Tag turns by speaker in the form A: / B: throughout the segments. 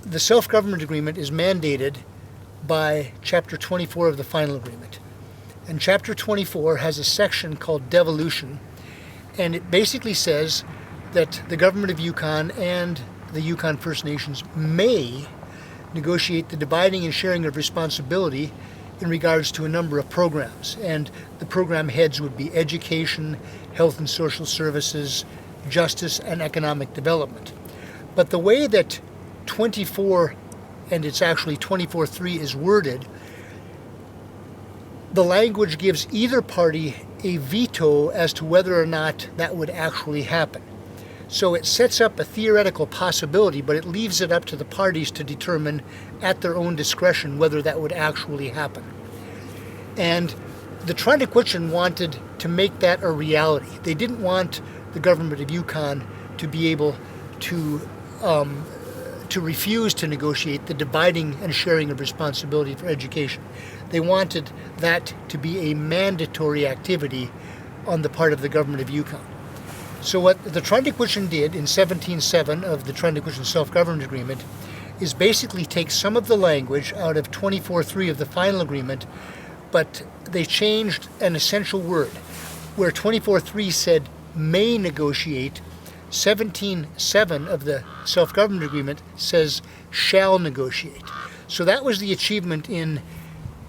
A: the self-government agreement is mandated by Chapter 24 of the final agreement. And Chapter 24 has a section called devolution, and it basically says that the government of Yukon and the Yukon First Nations may negotiate the dividing and sharing of responsibility in regards to a number of programs. And the program heads would be education, health and social services, justice, and economic development. But the way that 24, and it's actually 24.3 is worded, the language gives either party a veto as to whether or not that would actually happen. So it sets up a theoretical possibility, but it leaves it up to the parties to determine at their own discretion whether that would actually happen. And the Trindequitchin wanted to make that a reality. They didn't want the government of Yukon to be able to refuse to negotiate the dividing and sharing of responsibility for education. They wanted that to be a mandatory activity on the part of the government of Yukon. So what the Trindequitchin did in 17.7 of the Trindequitchin Self-Government Agreement is basically take some of the language out of 24.3 of the final agreement, but they changed an essential word. Where 24.3 said may negotiate, 17.7 of the Self-Government Agreement says shall negotiate. So that was the achievement in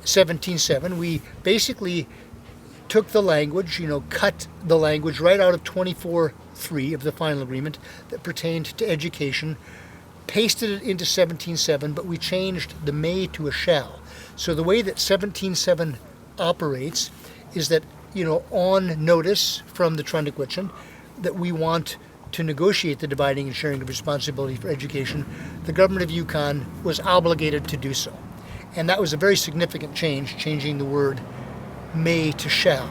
A: 17.7. We basically took the language, cut the language right out of 24.3 of the final agreement that pertained to education, pasted it into 17.7, but we changed the may to a shall. So the way that 17.7 operates is that, on notice from the Trindequitchin that we want to negotiate the dividing and sharing of responsibility for education, the government of Yukon was obligated to do so. And that was a very significant change, changing the word may to shall.